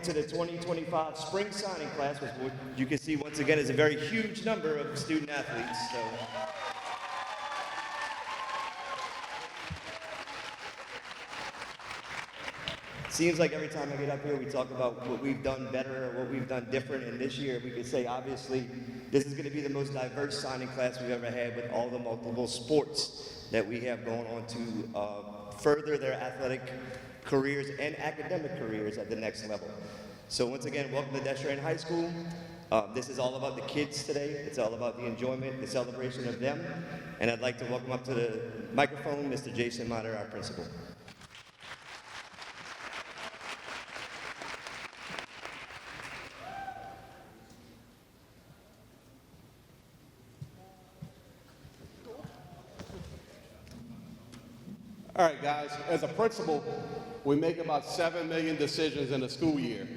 to the 2025 spring signing class, which you can see once again is a very huge number of student athletes. So. Seems like every time I get up here, we talk about what we've done better or what we've done different. And this year, we could say, obviously, this is going to be the most diverse signing class we've ever had with all the multiple sports that we have going on to further their athletic careers and academic careers at the next level. So once again, welcome to Destrehan High School. This is all about the kids today. It's all about the enjoyment, the celebration of them. And I'd like to welcome up to the microphone Mr. Jason Motter, our principal. All right, guys, as a principal, we make about 7 million decisions in a school year.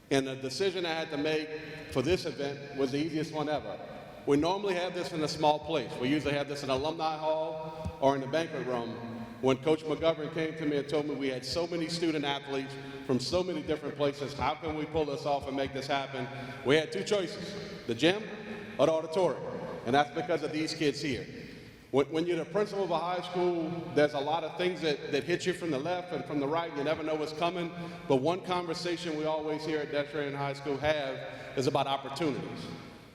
And the decision I had to make for this event was the easiest one ever. We normally have this in a small place. We usually have this in Alumni Hall or in the banquet room. When Coach McGovern came to me and told me we had so many student athletes from so many different places, how can we pull this off and make this happen? We had two choices, the gym or the auditorium. And that's because of these kids here. When you're the principal of a high school, there's a lot of things that hit you from the left and from the right. You never know what's coming. But one conversation we always here at Destrehan High School have is about opportunities.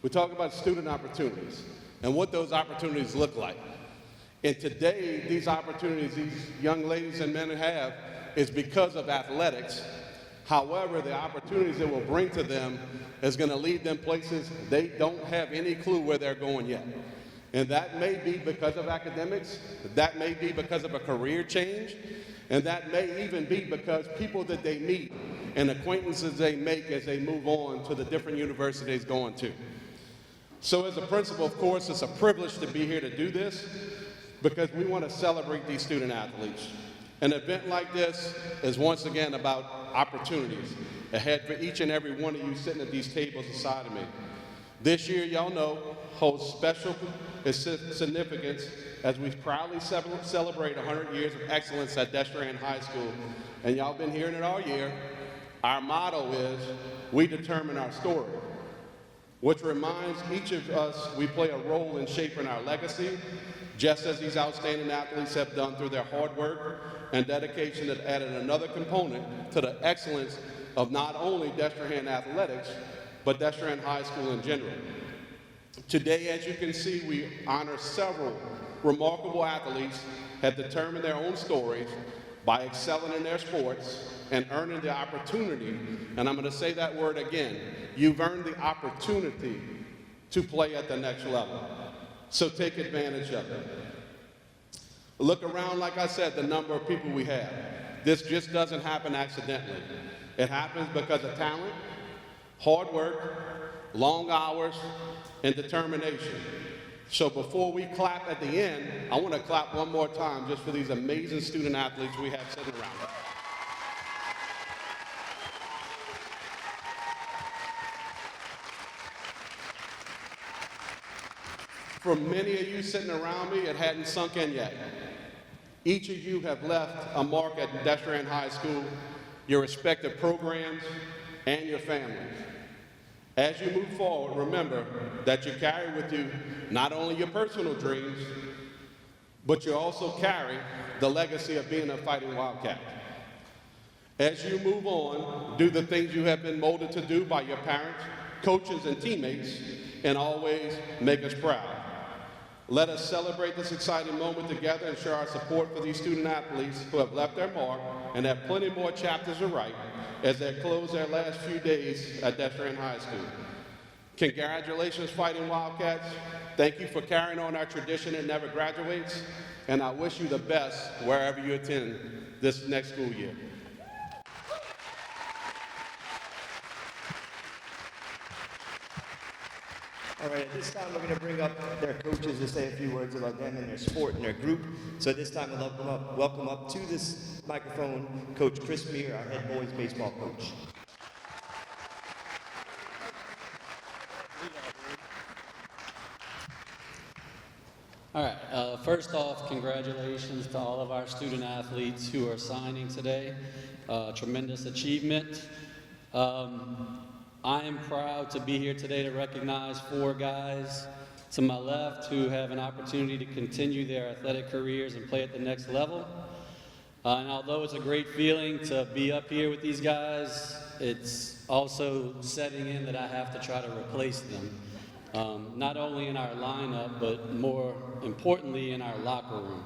We talk about student opportunities and what those opportunities look like. And today, these opportunities these young ladies and men have is because of athletics. However, the opportunities it will bring to them is going to lead them places they don't have any clue where they're going yet. And that may be because of academics, that may be because of a career change, and that may even be because people that they meet and acquaintances they make as they move on to the different universities going to. So as a principal, of course, it's a privilege to be here to do this because we want to celebrate these student athletes. An event like this is once again about opportunities ahead for each and every one of you sitting at these tables beside of me. This year, y'all know, holds special significance as we proudly celebrate 100 years of excellence at Destrehan High School. And y'all been hearing it all year. Our motto is, we determine our story, which reminds each of us we play a role in shaping our legacy, just as these outstanding athletes have done through their hard work and dedication that added another component to the excellence of not only Destrehan athletics, but Destrehan High School in general. Today, as you can see, we honor several remarkable athletes have determined their own stories by excelling in their sports and earning the opportunity, and I'm going to say that word again, you've earned the opportunity to play at the next level. So take advantage of it. Look around, like I said, the number of people we have. This just doesn't happen accidentally. It happens because of talent, hard work, long hours, and determination. So before we clap at the end, I want to clap one more time just for these amazing student athletes we have sitting around us. For many of you sitting around me, it hadn't sunk in yet. Each of you have left a mark at Destrehan High School, your respective programs, and your families. As you move forward, remember that you carry with you not only your personal dreams, but you also carry the legacy of being a fighting Wildcat. As you move on, do the things you have been molded to do by your parents, coaches, and teammates, and always make us proud. Let us celebrate this exciting moment together and share our support for these student athletes who have left their mark and have plenty more chapters to write as they close their last few days at Destrehan High School. Congratulations, Fighting Wildcats. Thank you for carrying on our tradition that never graduates, and I wish you the best wherever you attend this next school year. All right, at this time we're going to bring up their coaches to say a few words about them and their sport and their group. So at this time we'll welcome up to this microphone Coach Chris Meir, our head boys baseball coach. All right, first off, congratulations to all of our student athletes who are signing today. Tremendous achievement. I am proud to be here today to recognize 4 guys to my left who have an opportunity to continue their athletic careers and play at the next level. And although it's a great feeling to be up here with these guys, it's also setting in that I have to try to replace them, not only in our lineup, but more importantly in our locker room.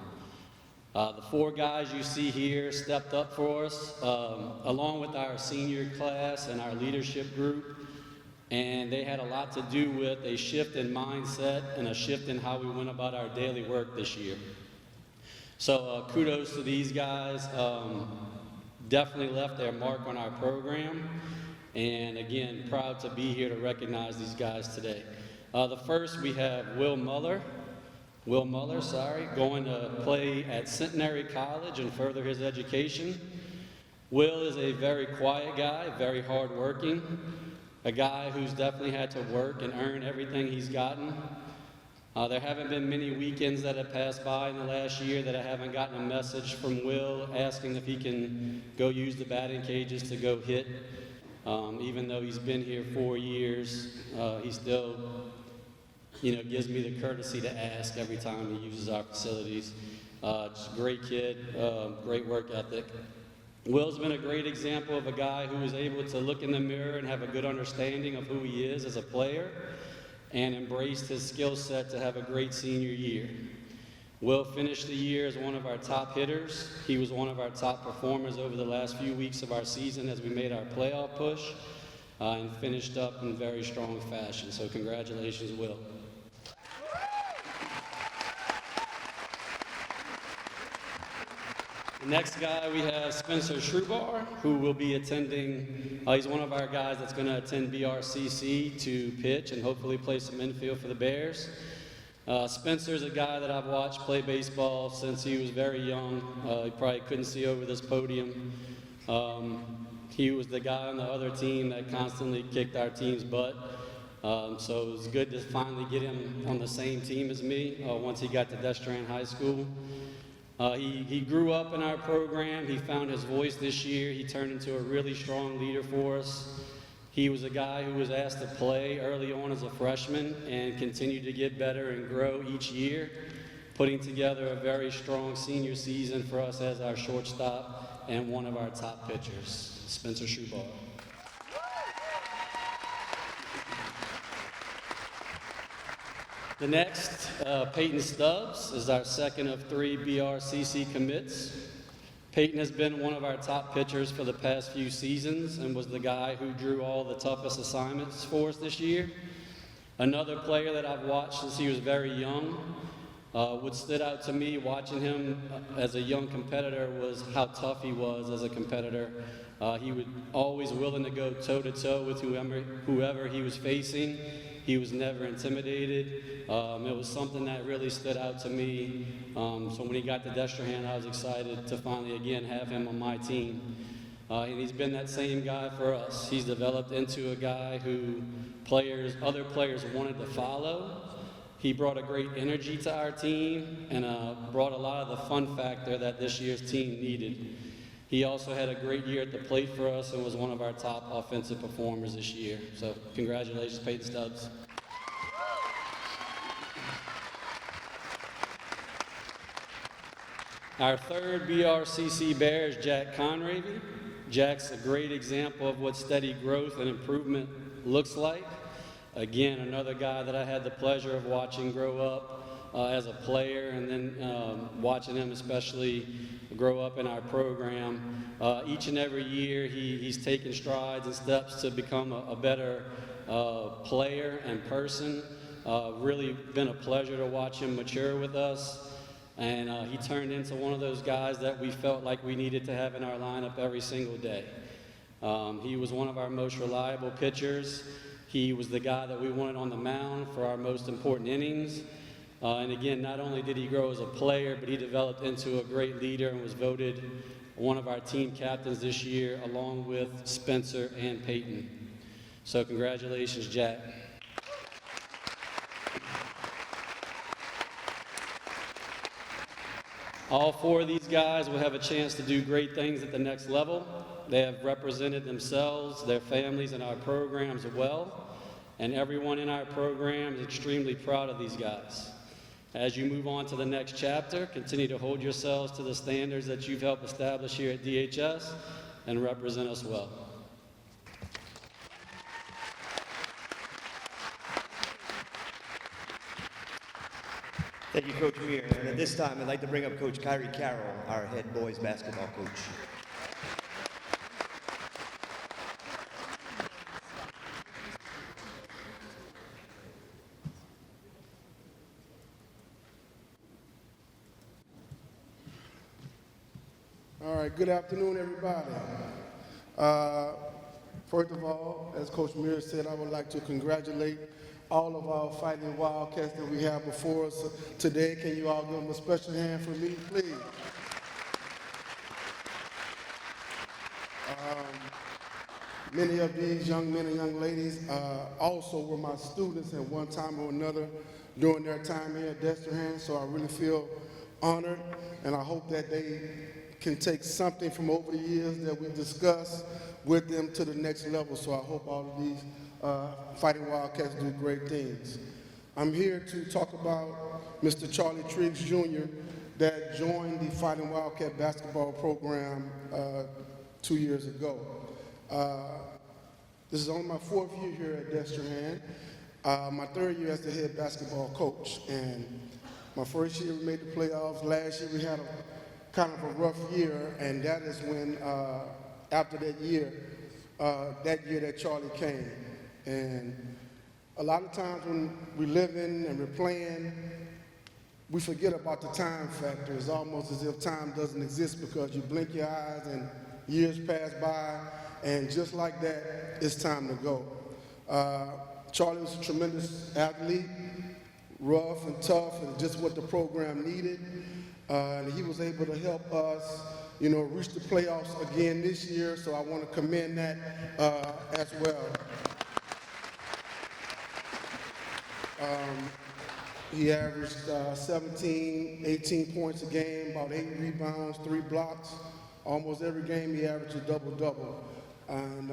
The 4 guys you see here stepped up for us, along with our senior class and our leadership group, and they had a lot to do with a shift in mindset and a shift in how we went about our daily work this year. So kudos to these guys. Definitely left their mark on our program, and again, proud to be here to recognize these guys today. The first, we have Will Muller, going to play at Centenary College and further his education. Will is a very quiet guy, very hardworking, a guy who's definitely had to work and earn everything he's gotten. There haven't been many weekends that have passed by in the last year that I haven't gotten a message from Will asking if he can go use the batting cages to go hit. Even though he's been here 4 years, he still gives me the courtesy to ask every time he uses our facilities. Just a great kid, great work ethic. Will's been a great example of a guy who is able to look in the mirror and have a good understanding of who he is as a player and embraced his skill set to have a great senior year. Will finished the year as one of our top hitters. He was one of our top performers over the last few weeks of our season as we made our playoff push and finished up in very strong fashion. So congratulations, Will. The next guy, we have Spencer Srubar, who will be attending, he's one of our guys that's going to attend BRCC to pitch and hopefully play some infield for the Bears. Spencer's a guy that I've watched play baseball since he was very young. He probably couldn't see over this podium. He was the guy on the other team that constantly kicked our team's butt. So it was good to finally get him on the same team as me once he got to Destrehan High School. He grew up in our program. He found his voice this year. He turned into a really strong leader for us. He was a guy who was asked to play early on as a freshman and continued to get better and grow each year, putting together a very strong senior season for us as our shortstop and one of our top pitchers, Spencer Srubar. The next, Payton Stubbs, is our second of 3 BRCC commits. Payton has been one of our top pitchers for the past few seasons and was the guy who drew all the toughest assignments for us this year. Another player that I've watched since he was very young, what stood out to me watching him as a young competitor was how tough he was as a competitor. He was always willing to go toe-to-toe with whoever he was facing. He was never intimidated. It was something that really stood out to me. So when he got to Destrehan, I was excited to finally again have him on my team. And he's been that same guy for us. He's developed into a guy who other players wanted to follow. He brought a great energy to our team and brought a lot of the fun factor that this year's team needed. He also had a great year at the plate for us and was one of our top offensive performers this year. So congratulations, Payton Stubbs. Our third BRCC Bear is Jack Conravey. Jack's a great example of what steady growth and improvement looks like. Again, another guy that I had the pleasure of watching grow up as a player, and then watching him especially grow up in our program. Each and every year he's taken strides and steps to become a better player and person. Really been a pleasure to watch him mature with us. And he turned into one of those guys that we felt like we needed to have in our lineup every single day. He was one of our most reliable pitchers. He was the guy that we wanted on the mound for our most important innings. And again, not only did he grow as a player, but he developed into a great leader and was voted one of our team captains this year, along with Spencer and Payton. So congratulations, Jack. All 4 of these guys will have a chance to do great things at the next level. They have represented themselves, their families, and our programs well, and everyone in our program is extremely proud of these guys. As you move on to the next chapter, continue to hold yourselves to the standards that you've helped establish here at DHS and represent us well. Thank you, Coach Muir. And at this time, I'd like to bring up Coach Kyrie Carroll, our head boys basketball coach. All right, good afternoon, everybody. First of all, as Coach Muir said, I would like to congratulate all of our fighting Wildcats that we have before us today. Can you all give them a special hand for me, please? Many of these young men and young ladies also were my students at one time or another during their time here at Destrehan, so I really feel honored, and I hope that they can take something from over the years that we discussed with them to the next level. So I hope all of these Fighting Wildcats do great things. I'm here to talk about Mr. Charlie Triggs Jr. that joined the Fighting Wildcat basketball program 2 years ago. This is only my 4th year here at Destrehan, my 3rd year as the head basketball coach. And my first year we made the playoffs. Last year we had a kind of a rough year, and that is when, after that year that Charlie came. And a lot of times when we live in and we're playing, we forget about the time factor. It's almost as if time doesn't exist because you blink your eyes and years pass by, and just like that, it's time to go. Charlie was a tremendous athlete, rough and tough, and just what the program needed. And he was able to help us, reach the playoffs again this year, so I want to commend that as well. He averaged 17, 18 points a game, about 8 rebounds, 3 blocks. Almost every game he averaged a double-double. And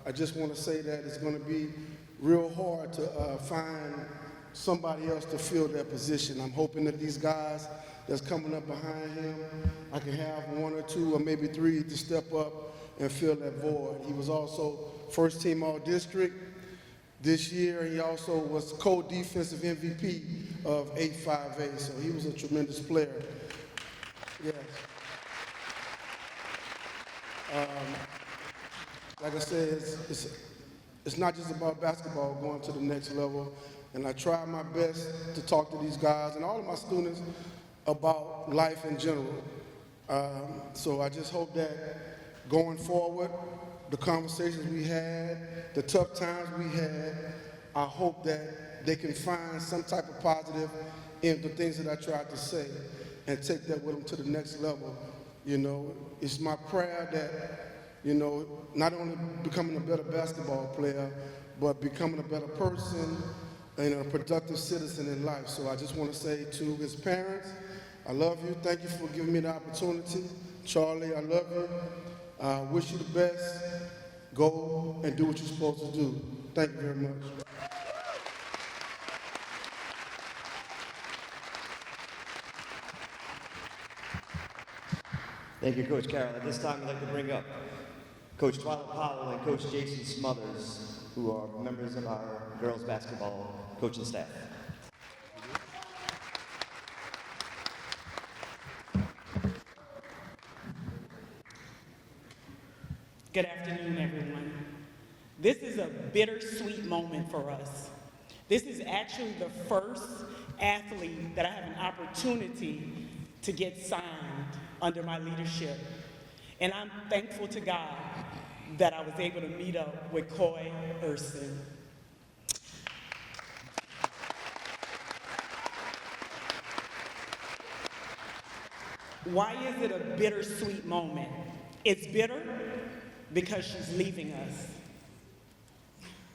I just want to say that it's going to be real hard to find somebody else to fill that position. I'm hoping that these guys that's coming up behind him, I can have 1 or 2 or maybe 3 to step up and fill that void. He was also first team all-district this year. He also was co-defensive MVP of 8-5A, so he was a tremendous player. Yes. Like I said, it's not just about basketball going to the next level, and I try my best to talk to these guys and all of my students about life in general. So I just hope that going forward, the conversations we had, the tough times we had, I hope that they can find some type of positive in the things that I tried to say and take that with them to the next level. It's my prayer that, not only becoming a better basketball player, but becoming a better person and a productive citizen in life. So I just want to say to his parents, I love you. Thank you for giving me the opportunity. Charlie, I love you. I wish you the best. Go and do what you're supposed to do. Thank you very much. Thank you, Coach Carroll. At this time, I'd like to bring up Coach Twyla Powell and Coach Jason Smothers, who are members of our girls basketball coaching staff. Good afternoon, everyone. This is a bittersweet moment for us. This is actually the first athlete that I have an opportunity to get signed under my leadership. And I'm thankful to God that I was able to meet up with Coy Ursin. Why is it a bittersweet moment? It's bitter because she's leaving us.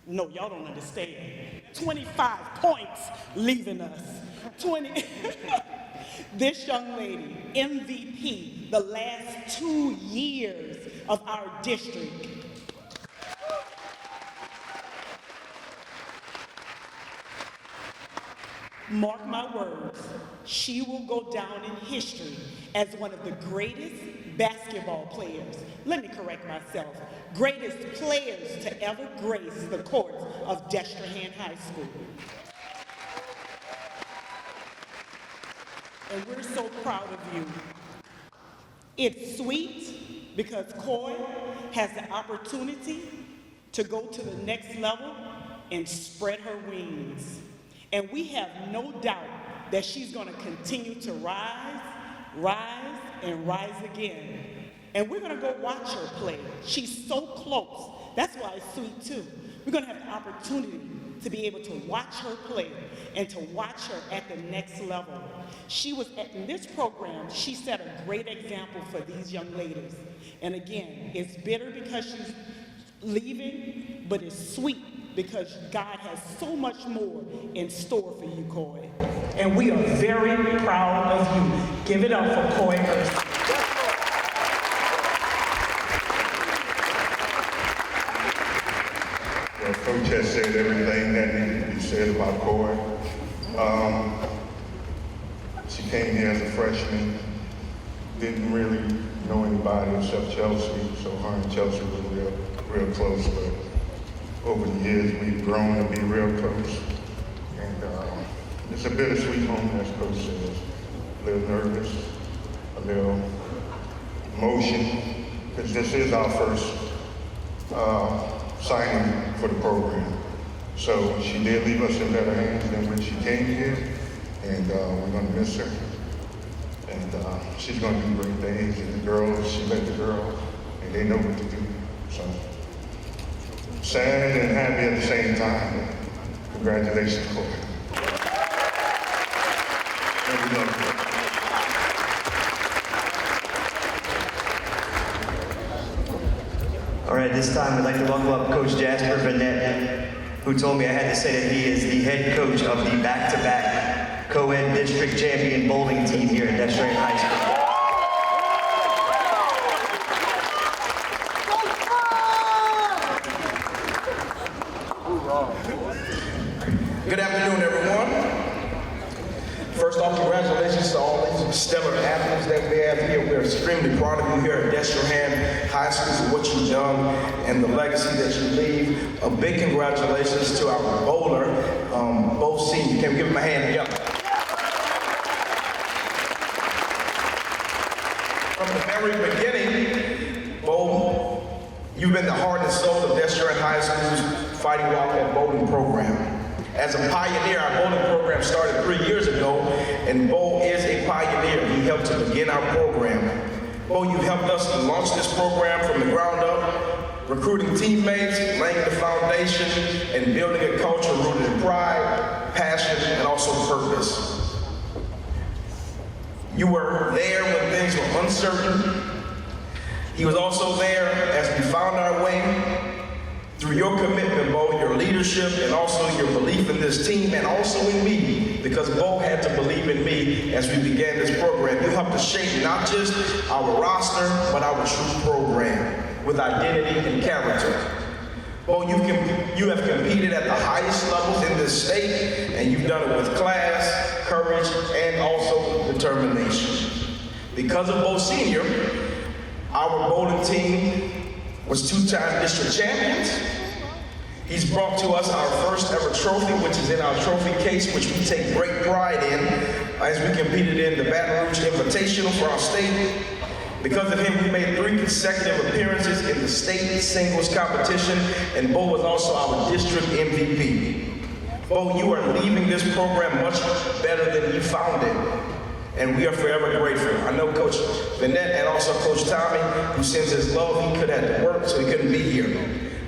No, y'all don't understand. 25 points leaving us. 20. This young lady, MVP, the last 2 years of our district. Mark my words, she will go down in history as one of the greatest basketball players. Let me correct myself. Greatest players to ever grace the courts of Destrehan High School. And we're so proud of you. It's sweet because Coy has the opportunity to go to the next level and spread her wings. And we have no doubt that she's going to continue to rise, and rise again. And we're going to go watch her play. She's so close. That's why it's sweet too. We're going to have the opportunity to be able to watch her play and to watch her at the next level. She was in this program, she set a great example for these young ladies. And again, it's bitter because she's leaving, but it's sweet because God has so much more in store for you, Coy. And we are very proud of you. Give it up for Coy Ursin. Well, Coach has said everything that needed to be said about Coy. She came here as a freshman, didn't really know anybody except Chelsea, so her and Chelsea were real close, but over the years we've grown to be real close. And it's a bittersweet moment, as Coach says. A little nervous, a little emotion, because this is our first signing for the program. So she did leave us in better hands than when she came here, and we're going to miss her. And she's going to do great things, and the girls, she led the girls, and they know what to do. So sad and happy at the same time. Congratulations, Coy. All right, this time I'd like to welcome up Coach Jasper Vanette, who told me I had to say that he is the head coach of the back-to-back co-ed district champion bowling team here at Destrehan High School. Good afternoon, everyone. First off, congratulations to all these stellar athletes that we have here. We're extremely proud of you here at Destrehan High School for what you've done and the legacy that you leave. A big congratulations to our bowler, Beau Senior. Can we give him a hand? Yeah. From the very beginning, Beau, you've been the heart and soul of Destrehan High School's Fighting Wildcat bowling program. As a pioneer, our bowling program started 3 years ago, and Beau is a pioneer. He helped to begin our program. Beau, you've helped us to launch this program from the ground up, recruiting teammates, laying the foundation, and building a culture rooted in pride, passion, and also purpose. You were there when things were uncertain. He was also there as we found our way. Through your commitment, Beau, your leadership, and also your belief in this team, and also in me, because Beau had to believe in me as we began this program. You helped to shape not just our roster, but our true program with identity and character. Beau, you have competed at the highest levels in this state, and you've done it with class, courage, and also determination. Because of Beau Senior, our bowling team was two-time district champions. He's brought to us our first ever trophy, which is in our trophy case, which we take great pride in, as we competed in the Baton Rouge Invitational for our state. Because of him, we made 3 consecutive appearances in the state singles competition, and Beau was also our district MVP. Beau, you are leaving this program much better than you found it. And we are forever grateful. I know Coach Vanette and also Coach Tommy, who sends his love. He could have to work, so he couldn't be here.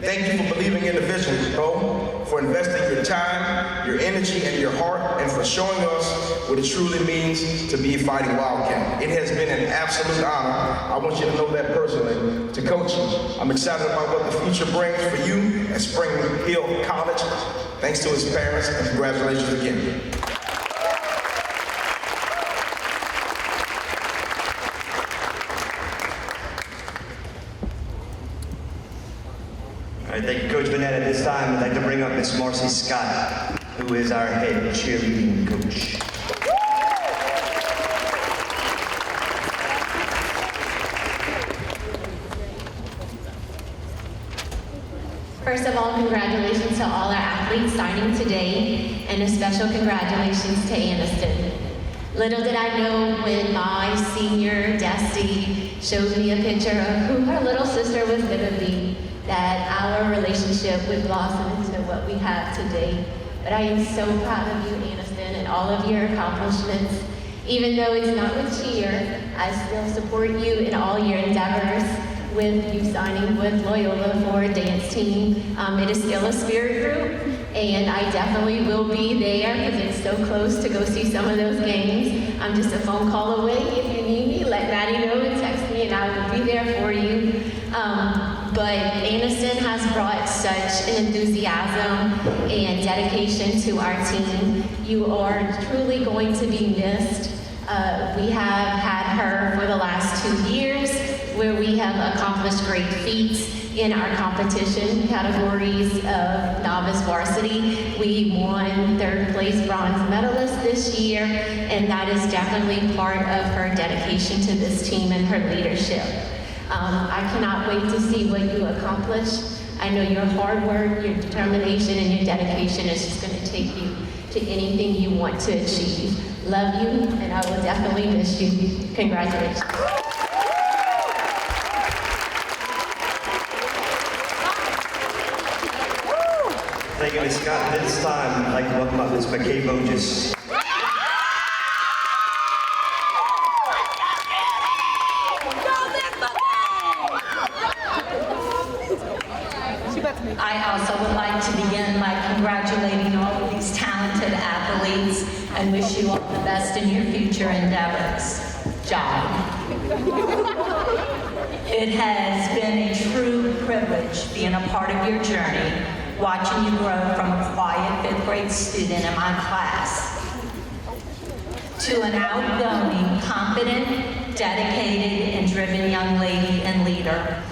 Thank you for believing in the vision, Beau, for investing your time, your energy, and your heart, and for showing us what it truly means to be a fighting Wildcat. It has been an absolute honor. I want you to know that personally. To coach you, I'm excited about what the future brings for you at Spring Hill College. Thanks to his parents, and congratulations again. Jeanette, at this time, I'd like to bring up Miss Marcy Scott, who is our head cheerleading coach. First of all, congratulations to all our athletes signing today, and a special congratulations to Anistin. Little did I know when my senior, Desty, showed me a picture of who her little sister was going to be, that our relationship would blossom into what we have today. But I am so proud of you, Anistin, and all of your accomplishments. Even though it's not with cheer, I still support you in all your endeavors. With you signing with Loyola for a dance team. It is still a spirit group, and I definitely will be there because it's so close to go see some of those games. I'm just a phone call away. If you need me, let Maddie know and text me, and I will be there for you. But Anistin has brought such an enthusiasm and dedication to our team. You are truly going to be missed. We have had her for the last 2 years, where we have accomplished great feats in our competition categories of novice varsity. We won 3rd place bronze medalist this year, and that is definitely part of her dedication to this team and her leadership. I cannot wait to see what you accomplish. I know your hard work, your determination, and your dedication is just going to take you to anything you want to achieve. Love you, and I will definitely miss you. Congratulations. Thank you, Ms. Scott. At this time, I'd like to welcome up Ms. McKay Bogus. I also would like to begin by congratulating all of these talented athletes and wish you all the best in your future endeavors. John. It has been a true privilege being a part of your journey, watching you grow from a quiet 5th grade student in my class to an outgoing, confident, dedicated, and driven young lady and leader.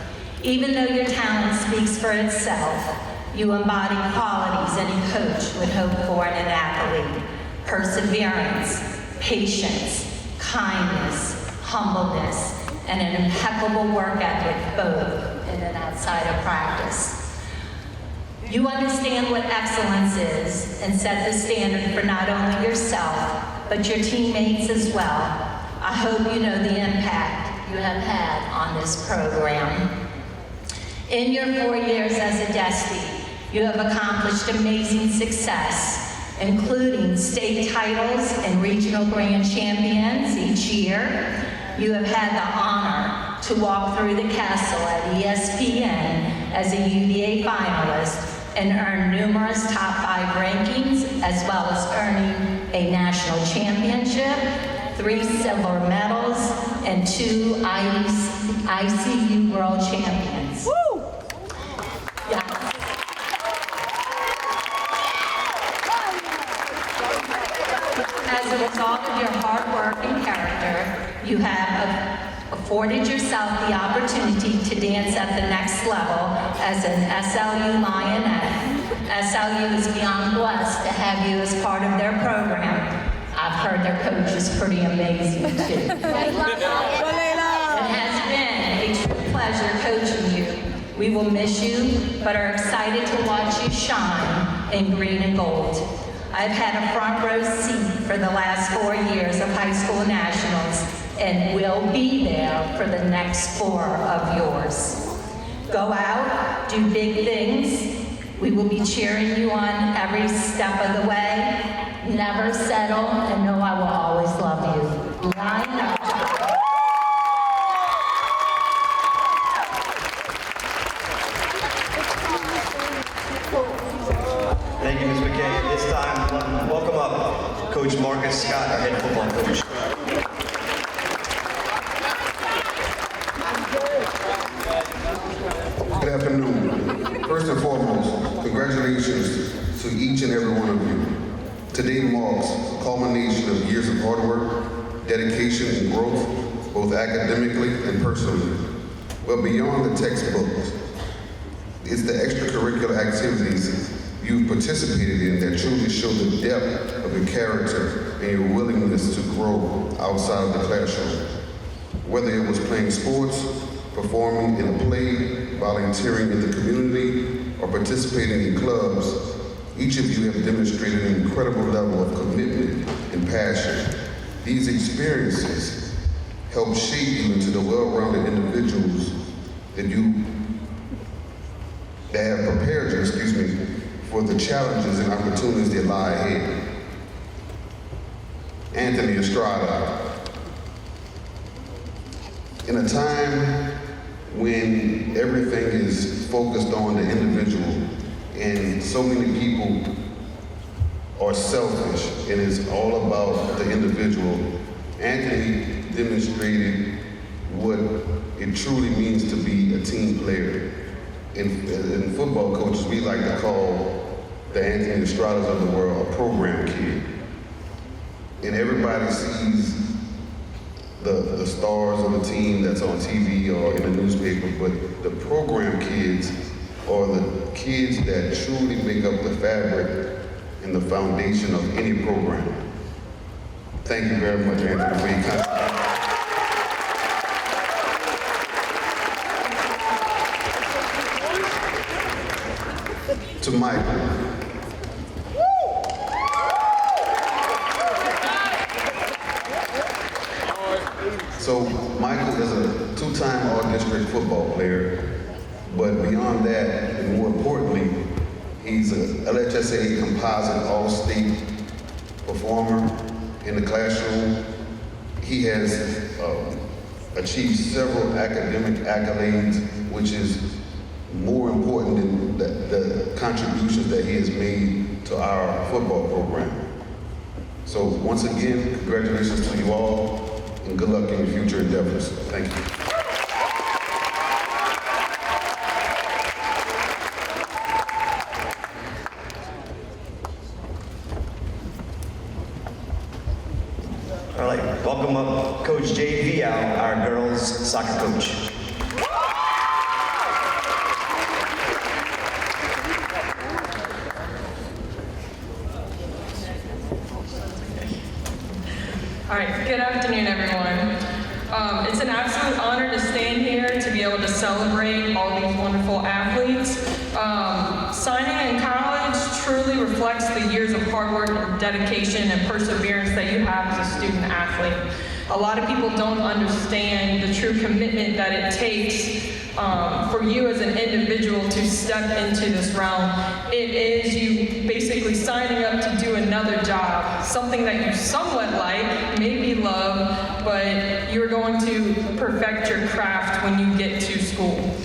Even though your talent speaks for itself, you embody qualities any coach would hope for in an athlete: perseverance, patience, kindness, humbleness, and an impeccable work ethic both in and outside of practice. You understand what excellence is and set the standard for not only yourself, but your teammates as well. I hope you know the impact you have had on this program. In your 4 years as a Desty, you have accomplished amazing success, including state titles and regional grand champions each year. You have had the honor to walk through the castle at ESPN as a UVA finalist and earn numerous top 5 rankings, as well as earning a national championship, 3 silver medals, and 2 ICU world champions. Woo! Yes. As a result of your hard work and character, you have afforded yourself the opportunity to dance at the next level as an SLU Lionette. SLU is beyond blessed to have you as part of their program. I've heard their coach is pretty amazing too. It has been a true pleasure coaching you. We will miss you, but are excited to watch you shine in green and gold. I've had a front row seat for the last 4 years of high school nationals and will be there for the next 4 of yours. Go out, do big things. We will be cheering you on every step of the way. Never settle, and know I will always love you. Line up. Thank you, Ms. McKay. At this time, welcome up Coach Marcus Scott, our head football coach. Good afternoon. First and foremost, congratulations to each and every one of you. Today marks the culmination of years of hard work, dedication, and growth, both academically and personally. But beyond the textbooks, It's the extracurricular activities you've participated in that truly show the depth of your character and your willingness to grow outside of the classroom. Whether it was playing sports, performing in a play, volunteering in the community, or participating in clubs, each of you have demonstrated an incredible level of commitment and passion. These experiences help shape you into the well-rounded individuals that have prepared you, for the challenges and opportunities that lie ahead. Anthony Estrada. In a time when everything is focused on the individual and so many people are selfish and it's all about the individual, Anthony demonstrated what it truly means to be a team player. In football coaches, we like to call the Anthony Estradas of the world a program kid. And everybody sees the stars of the team that's on TV or in the newspaper, but the program kids are the kids that truly make up the fabric and the foundation of any program. Thank you very much, Anthony, for your contribution. To Michael. So Michael is a two-time all-district football player, but beyond that, and more importantly, he's a LHSA composite all-state performer in the classroom. He has achieved several academic accolades, which is more important than the contributions that he has made to our football program. So once again, congratulations to you all, and good luck in your future endeavors. Thank you. All right, welcome up Coach J. Beau, our girls soccer coach. All right, good afternoon, everyone. It's an absolute honor to stand here to be able to celebrate all these wonderful athletes. Signing in college truly reflects the years of hard work and dedication and perseverance that you have as a student athlete. A lot of people don't understand the true commitment that it takes for you as an individual to step into this realm. It is you basically signing up to do another job, something that you somewhat like, maybe love, but you're going to perfect your craft when you get to school.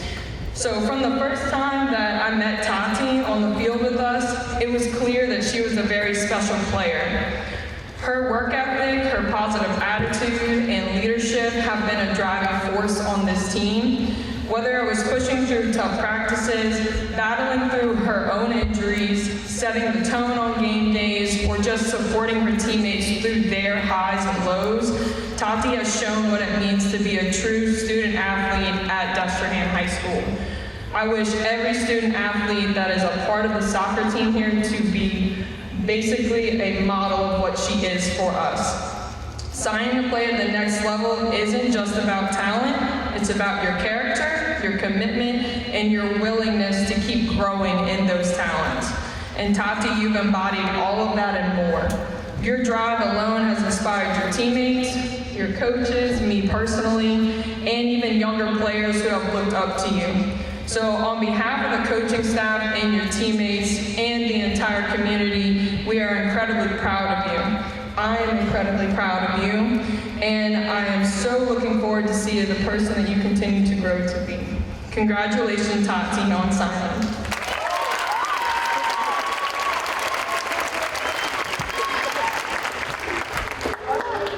So from the first time that I met Tati on the field with us, it was clear that she was a very special player. Her work ethic, her positive attitude, and leadership have been a driving force on this team. Whether it was pushing through tough practices, battling through her own injuries, setting the tone on game days, or just supporting her teammates through their highs and lows, Tati has shown what it means to be a true student athlete at Destrehan High School. I wish every student athlete that is a part of the soccer team here to be basically a model of what she is for us. Signing to play at the next level isn't just about talent, it's about your character, your commitment, and your willingness to keep growing in those talents. And Tati, you've embodied all of that and more. Your drive alone has inspired your teammates, your coaches, me personally, and even younger players who have looked up to you. So on behalf of the coaching staff and your teammates and the entire community, we are incredibly proud of you. I am incredibly proud of you, and I am so looking forward to see you the person that you continue to grow to be. Congratulations, Tati, on signing.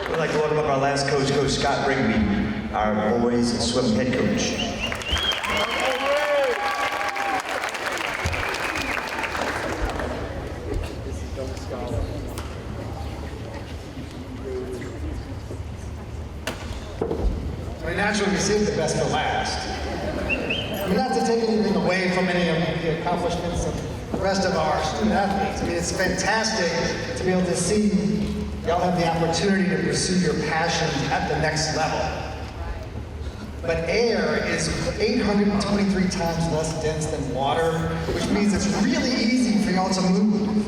We'd like to welcome up our last coach, Coach Scott Rigby, our boys swim head coach. I naturally saved the best for last. I mean, not to take anything away from any of the accomplishments of the rest of our student athletes. I mean, it's fantastic to be able to see y'all have the opportunity to pursue your passions at the next level. But air is 823 times less dense than water, which means it's really easy for y'all to move.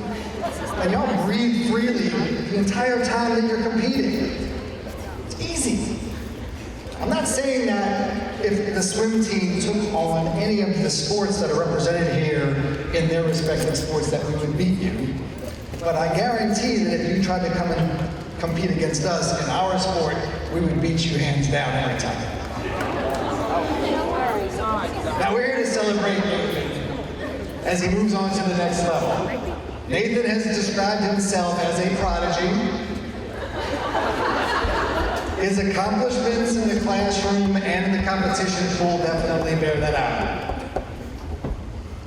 And y'all breathe freely the entire time that you're competing. It's easy. I'm not saying that if the swim team took on any of the sports that are represented here in their respective sports that we would beat you. But I guarantee that if you tried to come and compete against us in our sport, we would beat you hands down every time. Now we're here to celebrate Nathan as he moves on to the next level. Nathan has described himself as a prodigy. His accomplishments in the classroom and in the competition pool definitely bear that out.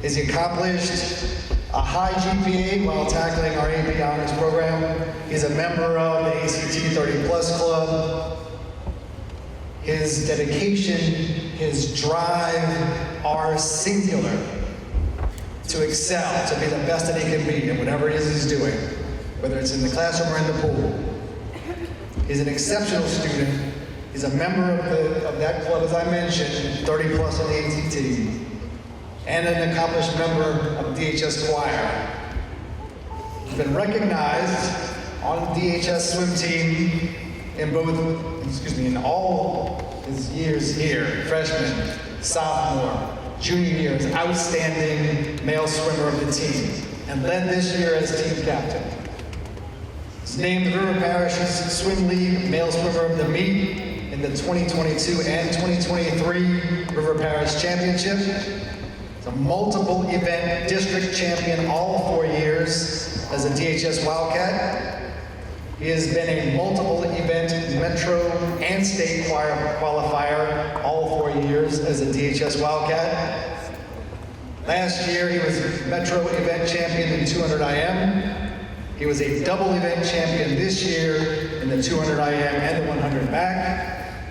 He's accomplished a high GPA while tackling our AP Honors program. He's a member of the ACT 30 Plus Club. His dedication, his drive are singular to excel, to be the best that he can be in whatever it is he's doing, whether it's in the classroom or in the pool. He's an exceptional student. He's a member of that club, as I mentioned, 30 plus in the ACT, and an accomplished member of DHS choir. He's been recognized on the DHS swim team in in all his years here, freshman, sophomore, junior year, as outstanding male swimmer of the team, and led this year as team captain. He's named the River Parish's Swim League Male Swimmer of the Meet in the 2022 and 2023 River Parish Championship. He's a multiple event district champion all 4 years as a DHS Wildcat. He has been a multiple event Metro and state choir qualifier all 4 years as a DHS Wildcat. Last year, he was Metro event champion in 200 IM. He was a double event champion this year in the 200 IM and the 100 back.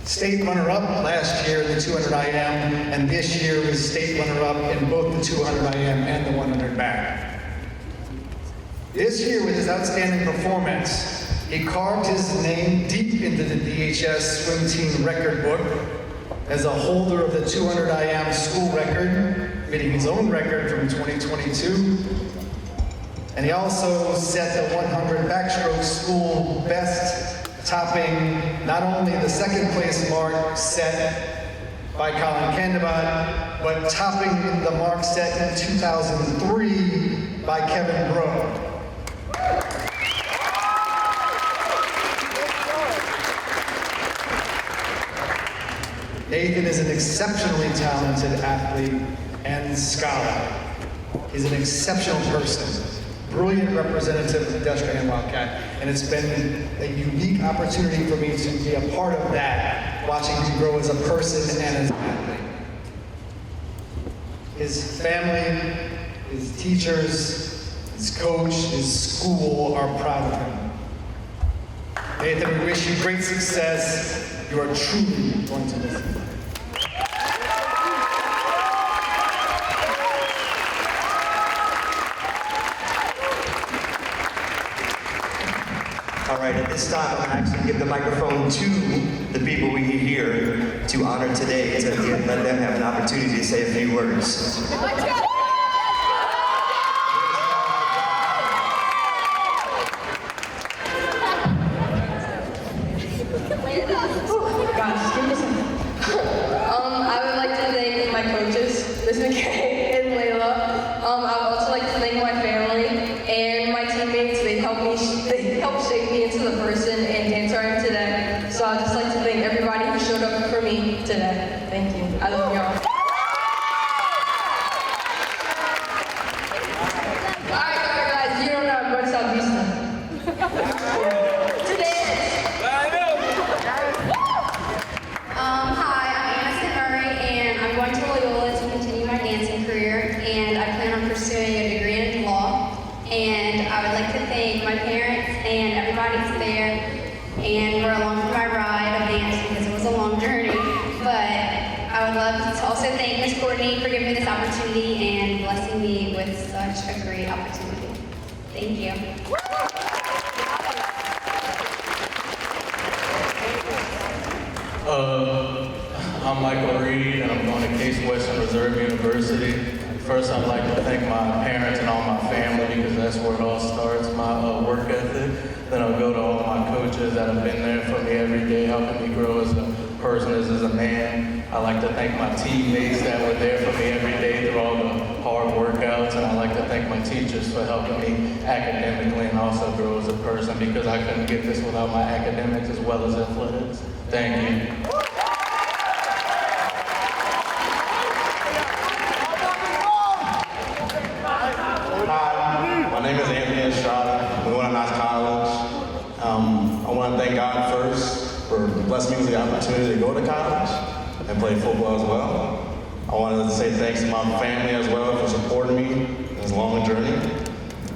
State runner-up last year in the 200 IM, and this year was state runner-up in both the 200 IM and the 100 back. This year, with his outstanding performance, he carved his name deep into the DHS swim team record book as a holder of the 200 IM school record, beating his own record from 2022. And he also set the 100 backstroke school best, topping not only the second place mark set by Colin Candabat, but topping the mark set in 2003 by Kevin Beau. Nathan is an exceptionally talented athlete and scholar. He's an exceptional person, brilliant representative of the Destrehan Wildcat, and it's been a unique opportunity for me to be a part of that, watching him grow as a person and as an athlete. His family, his teachers, his coach, his school are proud of him. Nathan, we wish you great success. You are truly going to miss him. All right, at this time, I'm going to actually give the microphone to the people we need here to honor today, to let them have an opportunity to say a few words. I would like to thank my coaches, Ms. McKay and Layla. I would also like to thank my family and my teammates. They helped shape me into the person and dancer I am today. So I'd just like to thank everybody who showed up for me today. Thank you. I love y'all. Alright, guys, you don't know I'm going to South Houston. Hi, I'm Anistin and I'm going to Loyola to continue my dancing career, and I plan on pursuing a degree in law. And I would like to thank my parents and everybody who's there and for along for my ride of dancing, because it was a long journey. But I would love to also thank Ms. Courtney for giving me this opportunity and blessing me with such a great opportunity. Thank you. I'm Michael Reed, and I'm going to Case Western Reserve University. First, I'd like to thank my parents and all my family, because that's where it all starts, my work ethic. Then I'll go to all my coaches that have been there for me every day, helping me grow as a person, as a man. I'd like to thank my teammates that were there for me every day through all the hard workouts, and I'd like to thank my teachers for helping me academically and also grow as a person, because I couldn't get this without my academics as well as athletics. Thank you. Hi, my name is Anthony Estrada. We went to Knox College. I want to thank God first for blessing me with the opportunity to go to college and play football as well. I wanted to say thanks to my family as well for supporting me in this long journey.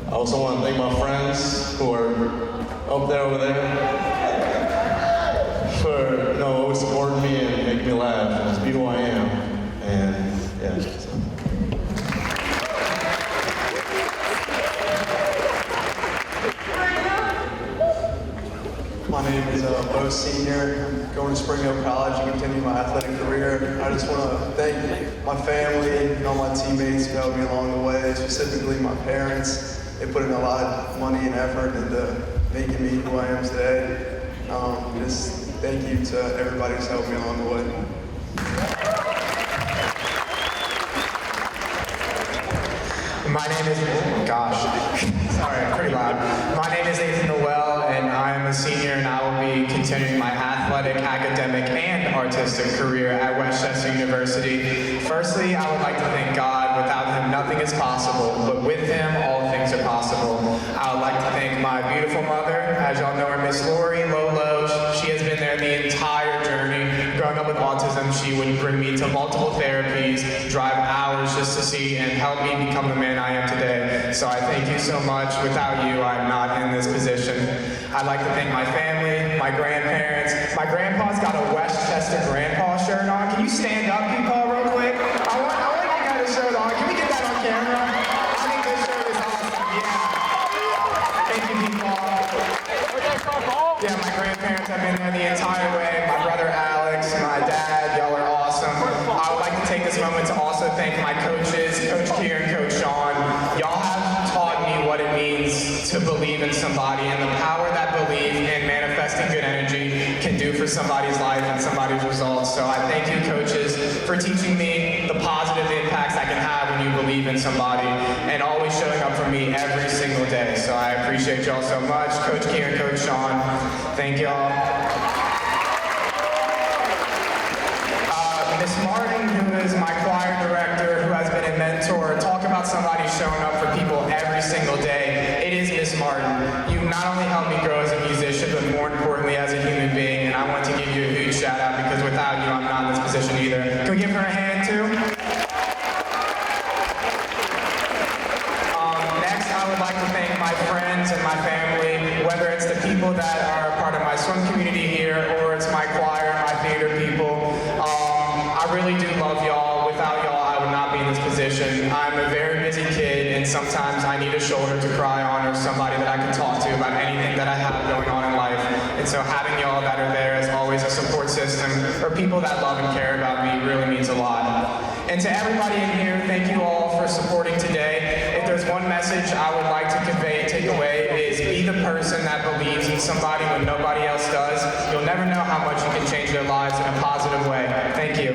I also want to thank my friends who are up there, over there, for always supporting me and making me laugh and just be who I am. And yeah. So. My name is Beau Senior. I'm going to Spring Hill College to continue my athletic career. I just want to thank my family and all my teammates who helped me along the way, specifically my parents. They put in a lot of money and effort into making me who I am today. Just thank you to everybody who's helped me along the way. My name is, sorry, I'm pretty loud. My name is Nathan Noel, and I am a senior, and I will be continuing my athletic, academic, and artistic career at Westchester University. Firstly, I would like to thank God. Without him, nothing is possible, but with him, all things are possible. I would like to thank my beautiful mother. As y'all know her, Miss Lori Lolo. She has been there the entire journey. Growing up with autism, she would bring me to multiple therapies, drive hours just to see and help me become the man I am today. So I thank you so much. Without you, I'm not in this position. I'd like to thank my family, my grandparents. My grandpa's got a Westchester grandpa shirt on. Can you stand up, people, real quick? I want you guys to show it on. Can we get that on camera? I think this shirt is awesome. Yeah. Thank you, people. Yeah, my grandparents have been there the entire way. My brother Alex, my dad, y'all are awesome. I would like to take this moment to also thank my coaches, Coach Kieran, Coach Sean. Y'all have taught me what it means to believe in somebody and the power that belief and manifesting good energy can do for somebody's life and somebody's results. So I thank you, coaches, for teaching me the positive impacts I can have when you believe in somebody and always showing up for me every single day. So I appreciate y'all so much. Coach Kieran, Coach Sean, thank y'all. Miss Martin, who is my choir director, who has been a mentor, talk about somebody showing up for people every single day. It is Miss Martin. You not only helped me grow as a musician, but more importantly as a human being, and I want to give you a huge shout out because without you, I'm not in this position either. Can we give her a hand too? Next, I would like to thank my friends and my family, whether it's the people that are a part of my swim community here, or it's my choir, my theater people. I really do love y'all. Without y'all, I would not be in this position. I'm a very busy kid, and sometimes I need a shoulder to cry on or somebody that I can talk to about anything that I have going on in life. And so having y'all that are there as always a support system, or people that love and care about me, really means a lot. And to everybody in here, thank you all for supporting today. If there's one message I would like to convey and take away is be the person that believes in somebody when nobody else does. You'll never know how much you can change their lives in a positive way. Thank you.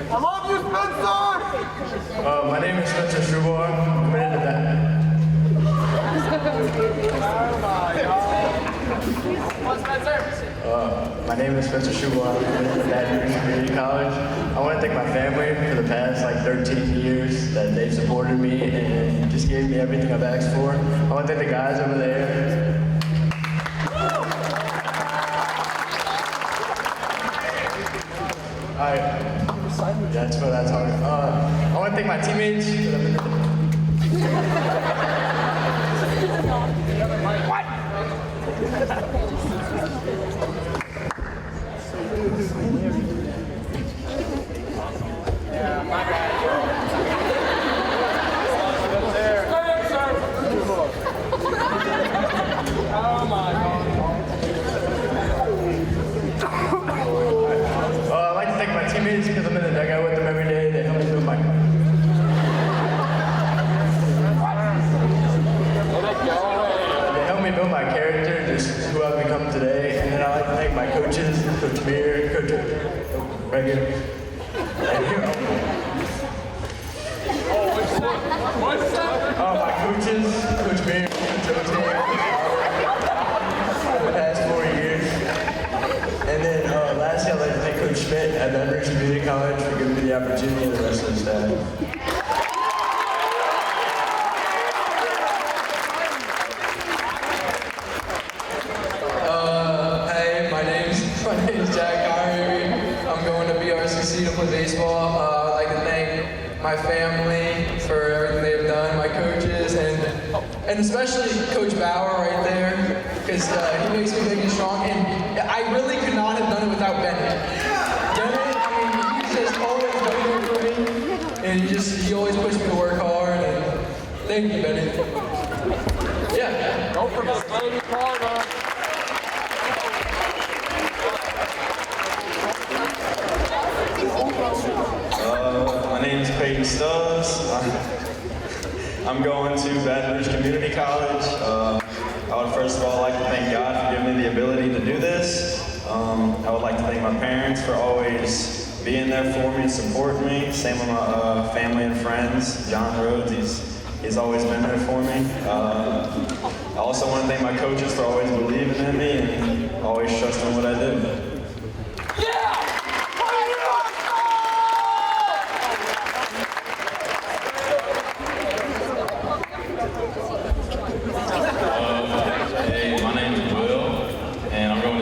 I love you, Spencer! My name is Spencer Srubar. I'm committed to that. My name is Spencer Srubar. I'm committed to Baton Community College. I want to thank my family for the past 13 years that they've supported me and just gave me everything I've asked for. I want to thank the guys over there. That's what I talk about. I want to thank my teammates. I'd like to thank my teammates because I'm in the dugout with them every day. They help me build my character, just who I've become today. And then I'd like to thank my coaches, Coach Muller, Coach Reagan, and my coaches, Coach Beau, Coach Ursin, for the past 4 years. And then lastly, I'd like to thank Coach Schmidt at Rouge Community College for giving me the opportunity and the rest of the staff. My name is Conravey. I'm going to BRCC to play baseball. I'd like to thank my family for everything they've done, my coaches, and especially Coach Beau right there, because he makes me big and strong. And I really could not have done it without Bennett. Bennett, I mean, he's just always been there for me, and he always pushed me to work hard. And thank you, Bennett. Yeah. Don't forget Lady Carter. My name is Payton Stubbs. I'm going to Baton Rouge Community College. I would first of all like to thank God for giving me the ability to do this. I would like to thank my parents for always being there for me and supporting me. Same with my family and friends. John Rhodes, he's always been there for me. I also want to thank my coaches for always believing in me and always trusting what I do.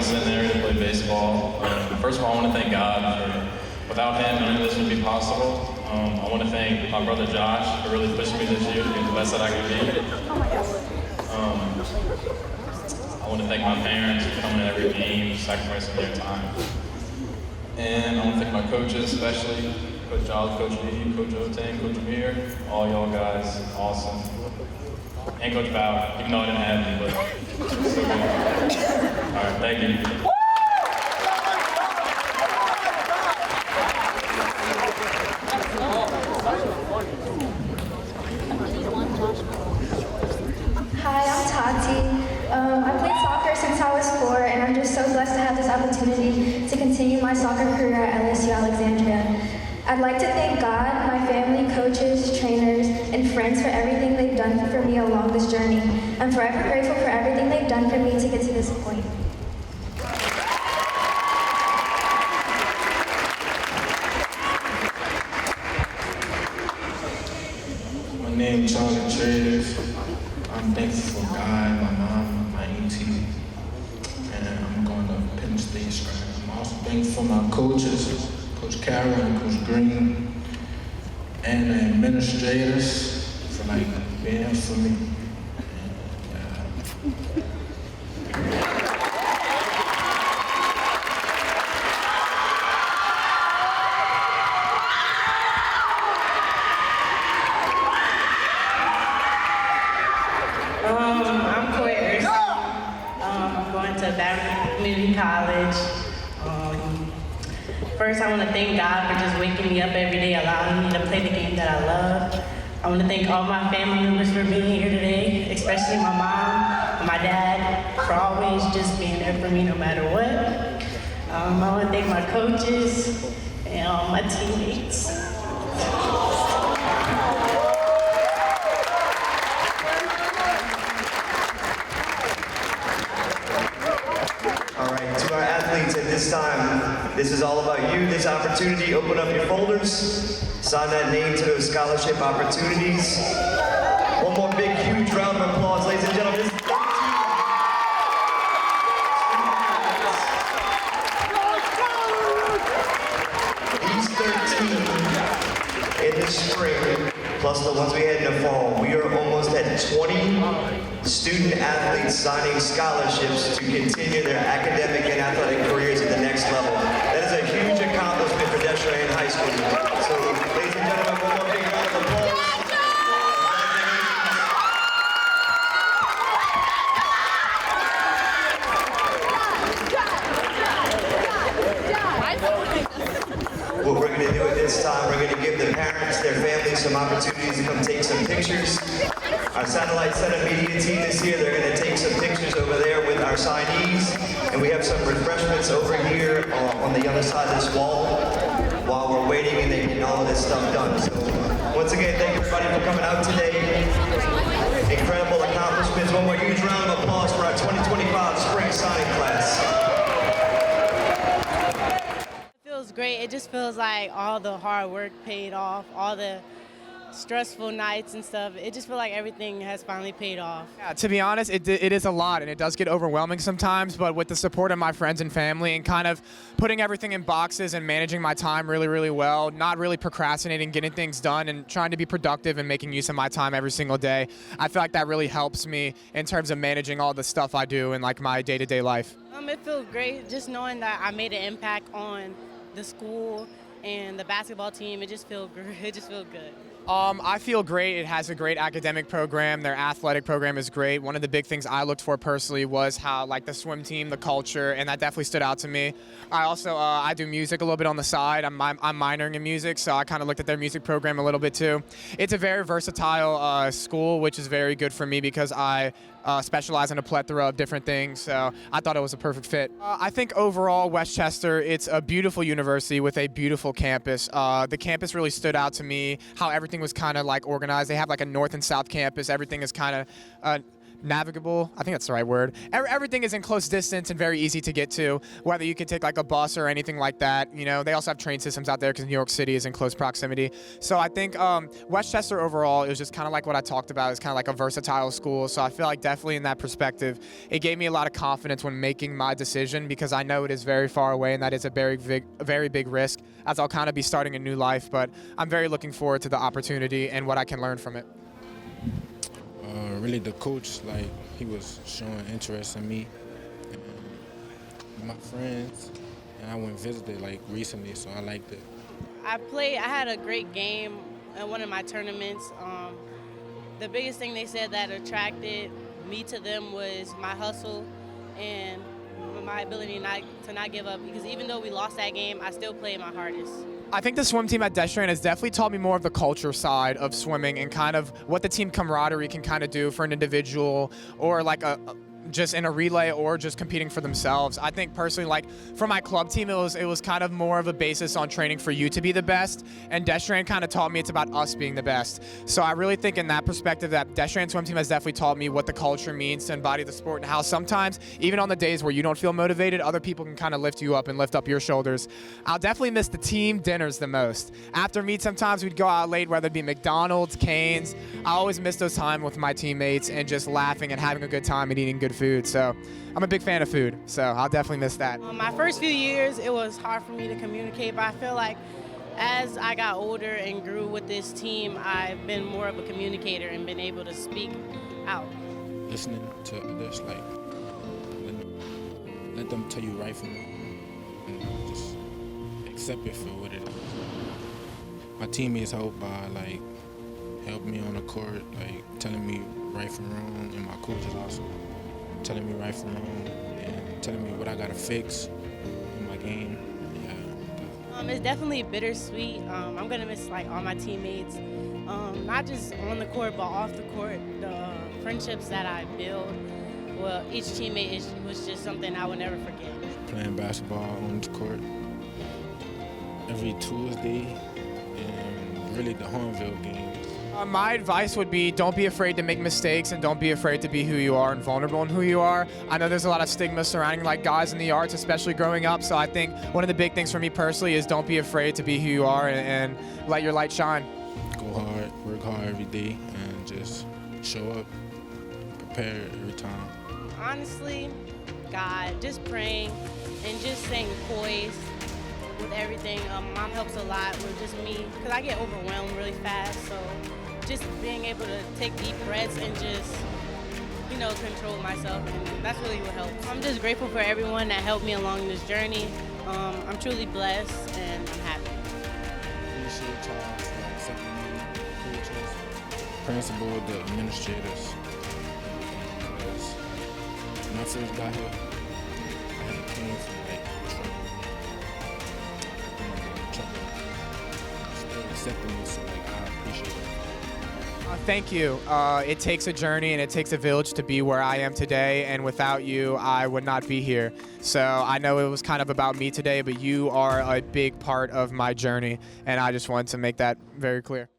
Centenary to play baseball. First of all, I want to thank God for, without him, none of this would be possible. I want to thank my brother Josh for really pushing me this year to be the best that I could be. I want to thank my parents for coming to every game, sacrificing their time. And I want to thank my coaches, especially Coach Giles, Coach Lee, Coach Otang, Coach Muller, all y'all guys, awesome. And Coach Beau, even though I didn't have him, but so good. All right, thank you. Hi, I'm Tati. I played soccer since I was 4, and I'm just so blessed to have this opportunity to continue my soccer career at LSU Alexandria. I'd like to thank God, my family, coaches, trainers, and friends for everything they've done for me along this journey. I'm forever grateful for everything they've done for me to get to this point. My name is Triggs. I'm thankful for God, my mom, my auntie, and I'm going to Penn State Scranton. I'm also thankful for my coaches, Coach Carroll and Coach Green, and the administrators for being here for me. I'm Ursin. I'm going to Baton Community College. First, I want to thank God for just waking me up every day, allowing me to play the game that I love. I want to thank all my family members for being here today, especially my mom and my dad for always just being there for me no matter what. I want to thank my coaches and all my teammates. To our athletes at this time, this is all about you, this opportunity. Open up your folders, sign that name to those scholarship opportunities. One more big, huge round of applause, ladies and gentlemen. These 13 in the spring plus the ones we had in the fall, we are almost at 20 student athletes signing scholarships to continue their academic and athletic careers at the next level. That is a huge accomplishment for Destrehan High School. So, ladies and gentlemen, one more big round of applause. What we're going to do at this time, we're going to give the parents, their families, some opportunities to come take some pictures. Our Satellite Center media team is here. They're going to take some pictures over there with our signees. And we have some refreshments over here on the other side of this wall while we're waiting and they're getting all of this stuff done. So once again, thank you everybody for coming out today. Incredible accomplishments. One more huge round of applause for our 2025 spring signing class. Feels great. It just feels like all the hard work paid off, all the stressful nights and stuff. It just feels like everything has finally paid off. Yeah, to be honest, it is a lot, and it does get overwhelming sometimes, but with the support of my friends and family and kind of putting everything in boxes and managing my time really, really well, not really procrastinating, getting things done, and trying to be productive and making use of my time every single day, I feel like that really helps me in terms of managing all the stuff I do in like my day-to-day life. It feels great just knowing that I made an impact on the school and the basketball team. It just feels good. I feel great. It has a great academic program. Their athletic program is great. One of the big things I looked for personally was how, like, the swim team, the culture, and that definitely stood out to me. I also I do music a little bit on the side. I'm minoring in music, so I kind of looked at their music program a little bit too. It's a very versatile school, which is very good for me because I specialize in a plethora of different things, so I thought it was a perfect fit. I think overall, Westchester, it's a beautiful university with a beautiful campus. The campus really stood out to me, how everything was kind of like organized. They have like a north and south campus. Everything is kind of navigable. I think that's the right word. Everything is in close distance and very easy to get to, whether you could take like a bus or anything like that. You know, they also have train systems out there because New York City is in close proximity. So I think Westchester overall, it was just kind of like what I talked about. It's kind of like a versatile school. So I feel like definitely in that perspective, it gave me a lot of confidence when making my decision because I know it is very far away and that is a very big risk as I'll kind of be starting a new life. But I'm very looking forward to the opportunity and what I can learn from it. Really the coach, like, he was showing interest in me and my friends, and I went and visited like recently, so I liked it. I had a great game in one of my tournaments. The biggest thing they said that attracted me to them was my hustle and my ability to not give up, because even though we lost that game, I still played my hardest. I think the swim team at Destrehan has definitely taught me more of the culture side of swimming and kind of what the team camaraderie can kind of do for an individual or like just in a relay or just competing for themselves. I think personally, like for my club team, it was kind of more of a basis on training for you to be the best, and Destrehan kind of taught me it's about us being the best. So I really think in that perspective that Destrehan swim team has definitely taught me what the culture means to embody the sport and how sometimes, even on the days where you don't feel motivated, other people can kind of lift you up and lift up your shoulders. I'll definitely miss the team dinners the most. After meet, sometimes we'd go out late, whether it be McDonald's, Cane's. I always miss those times with my teammates and just laughing and having a good time and eating good food. So I'm a big fan of food, so I'll definitely miss that. My first few years, it was hard for me to communicate, but I feel like as I got older and grew with this team, I've been more of a communicator and been able to speak out. Listening to others, like, let them tell you right from wrong, and just accept it for what it is. My teammates help by, like, helping me on the court, like, telling me right from wrong, and my coaches also telling me right from wrong and telling me what I gotta fix in my game. Yeah. It's definitely bittersweet. I'm gonna miss like all my teammates, not just on the court but off the court. The friendships that I build. Well, each teammate was just something I would never forget. Playing basketball on the court every Tuesday, and really the Hornville games. My advice would be don't be afraid to make mistakes and don't be afraid to be who you are and vulnerable in who you are. I know there's a lot of stigma surrounding like guys in the arts, especially growing up, so I think one of the big things for me personally is don't be afraid to be who you are and let your light shine. Go hard, work hard every day, and just show up, prepare every time. Honestly, God, just praying and just staying poised with everything. Mom helps a lot with just me, because I get overwhelmed really fast, so just being able to take deep breaths and just, you know, control myself, and that's really what helps. I'm just grateful for everyone that helped me along this journey. I'm truly blessed, and I'm happy. Appreciate y'all for accepting me, coaches, principal, the administrators. Because when I first got here, I had came from like trouble. Still accepting me, so like I appreciate it. Thank you. It takes a journey and it takes a village to be where I am today, and without you, I would not be here. So I know it was kind of about me today, but you are a big part of my journey, and I just wanted to make that very clear.